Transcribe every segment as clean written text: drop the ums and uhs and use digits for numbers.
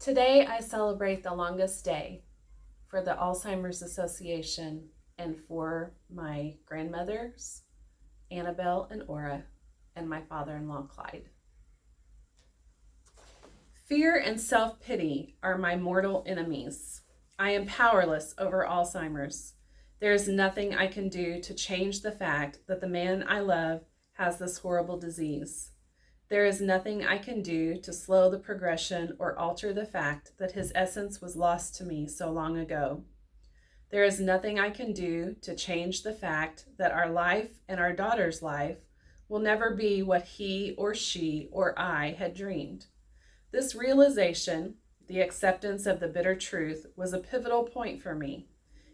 Today I celebrate the longest day for the Alzheimer's Association and for my grandmothers, Annabelle and Aura, and my father-in-law, Clyde. Fear and self-pity are my mortal enemies. I am powerless over Alzheimer's. There is nothing I can do to change the fact that the man I love has this horrible disease. There is nothing I can do to slow the progression or alter the fact that his essence was lost to me so long ago. There is nothing I can do to change the fact that our life and our daughter's life will never be what he or she or I had dreamed. This realization, the acceptance of the bitter truth, was a pivotal point for me.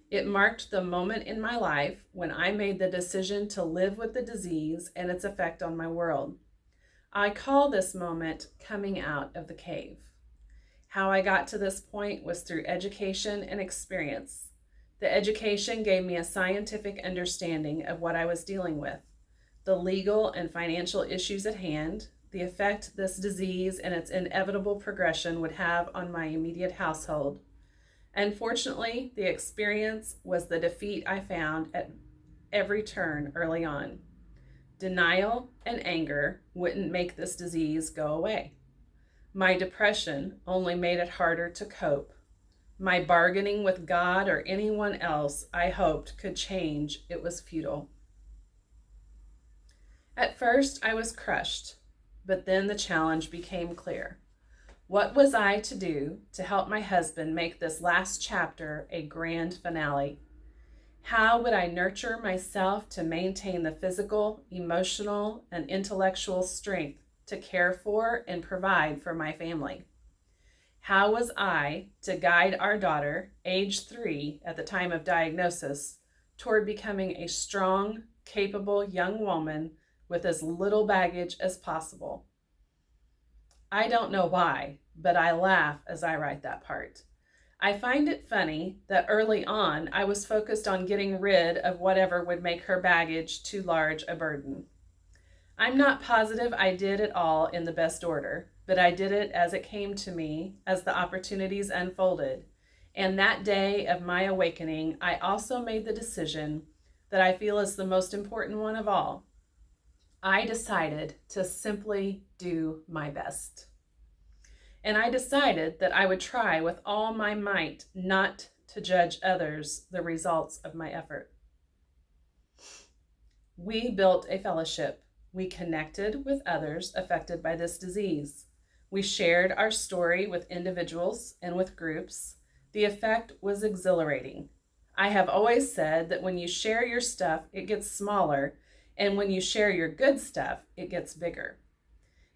It marked the moment in my life when I made the decision to live with the disease and its effect on my world. I call this moment coming out of the cave. How I got to this point was through education and experience. The education gave me a scientific understanding of what I was dealing with, the legal and financial issues at hand, the effect this disease and its inevitable progression would have on my immediate household. Unfortunately, the experience was the defeat I found at every turn early on. Denial and anger wouldn't make this disease go away. My depression only made it harder to cope. My bargaining with God or anyone else I hoped could change, it was futile. At first, I was crushed, but then the challenge became clear. What was I to do to help my husband make this last chapter a grand finale? How would I nurture myself to maintain the physical, emotional, and intellectual strength to care for and provide for my family? How was I to guide our daughter, age 3 at the time of diagnosis, toward becoming a strong, capable young woman with as little baggage as possible? I don't know why, but I laugh as I write that part. I find it funny that early on I was focused on getting rid of whatever would make her baggage too large a burden. I'm not positive I did it all in the best order, but I did it as it came to me, as the opportunities unfolded. And that day of my awakening, I also made the decision that I feel is the most important one of all. I decided to simply do my best. And I decided that I would try with all my might not to judge others the results of my effort. We built a fellowship. We connected with others affected by this disease. We shared our story with individuals and with groups. The effect was exhilarating. I have always said that when you share your stuff, it gets smaller, and when you share your good stuff, it gets bigger.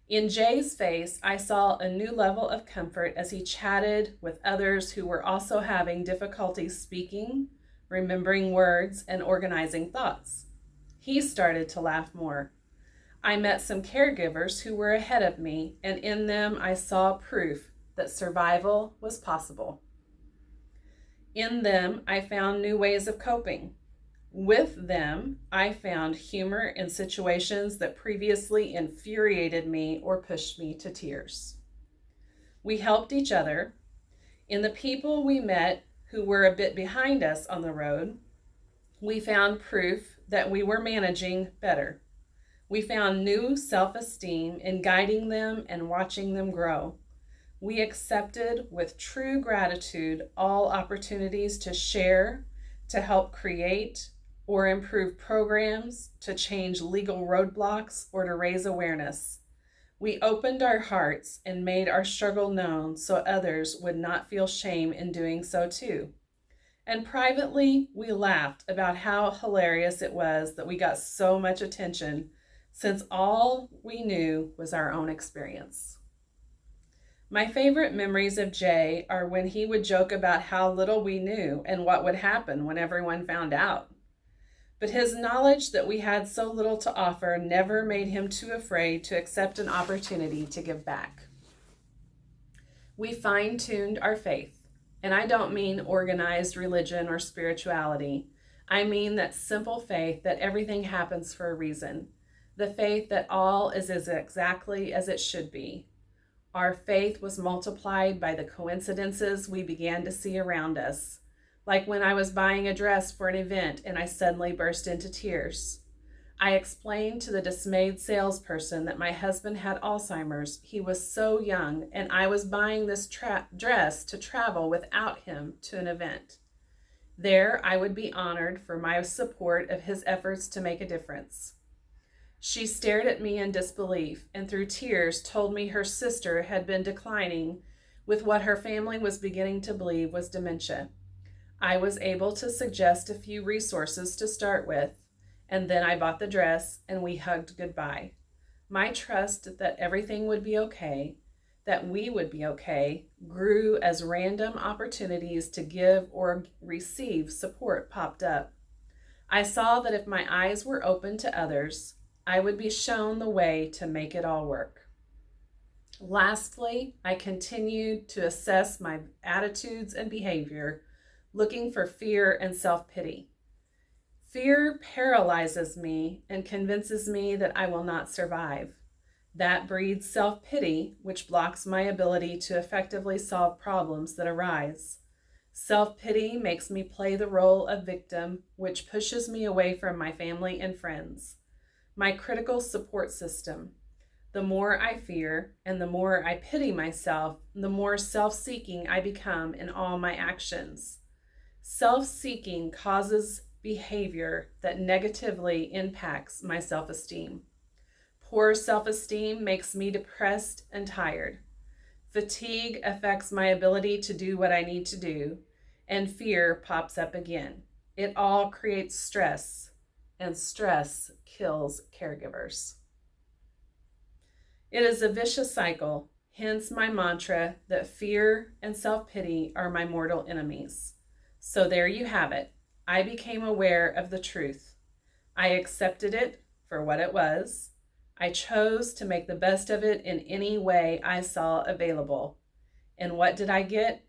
In Jay's face, I saw a new level of comfort as he chatted with others who were also having difficulty speaking, remembering words, and organizing thoughts. He started to laugh more. I met some caregivers who were ahead of me, and in them I saw proof that survival was possible. In them, I found new ways of coping. With them, I found humor in situations that previously infuriated me or pushed me to tears. We helped each other. In the people we met who were a bit behind us on the road, we found proof that we were managing better. We found new self-esteem in guiding them and watching them grow. We accepted with true gratitude all opportunities to share, to help create, or improve programs, to change legal roadblocks, or to raise awareness. We opened our hearts and made our struggle known so others would not feel shame in doing so too. And privately, we laughed about how hilarious it was that we got so much attention, since all we knew was our own experience. My favorite memories of Jay are when he would joke about how little we knew and what would happen when everyone found out. But his knowledge that we had so little to offer never made him too afraid to accept an opportunity to give back. We fine-tuned our faith, and I don't mean organized religion or spirituality. I mean that simple faith that everything happens for a reason, the faith that all is exactly as it should be. Our faith was multiplied by the coincidences we began to see around us, like when I was buying a dress for an event and I suddenly burst into tears. I explained to the dismayed salesperson that my husband had Alzheimer's. He was so young, and I was buying this dress to travel without him to an event. There, I would be honored for my support of his efforts to make a difference. She stared at me in disbelief and through tears told me her sister had been declining with what her family was beginning to believe was dementia. I was able to suggest a few resources to start with, and then I bought the dress and we hugged goodbye. My trust that everything would be okay, that we would be okay, grew as random opportunities to give or receive support popped up. I saw that if my eyes were open to others, I would be shown the way to make it all work. Lastly, I continued to assess my attitudes and behavior, looking for fear and self-pity. Fear paralyzes me and convinces me that I will not survive. That breeds self-pity, which blocks my ability to effectively solve problems that arise. Self-pity makes me play the role of victim, which pushes me away from my family and friends. My critical support system. The more I fear and the more I pity myself, the more self-seeking I become in all my actions. Self-seeking causes behavior that negatively impacts my self-esteem. Poor self-esteem makes me depressed and tired. Fatigue affects my ability to do what I need to do, and fear pops up again. It all creates stress, and stress kills caregivers. It is a vicious cycle, hence my mantra that fear and self-pity are my mortal enemies. So there you have it. I became aware of the truth. I accepted it for what it was. I chose to make the best of it in any way I saw available. And what did I get?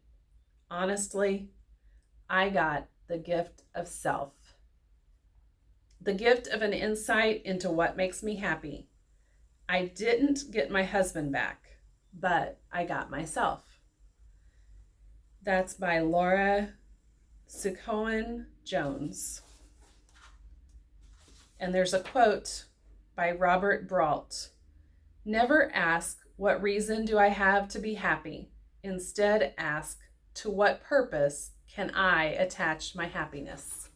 Honestly, I got the gift of self. The gift of an insight into what makes me happy. I didn't get my husband back, but I got myself. That's by Laura Sukowen Jones. And there's a quote by Robert Brault. Never ask, what reason do I have to be happy? Instead ask, to what purpose can I attach my happiness?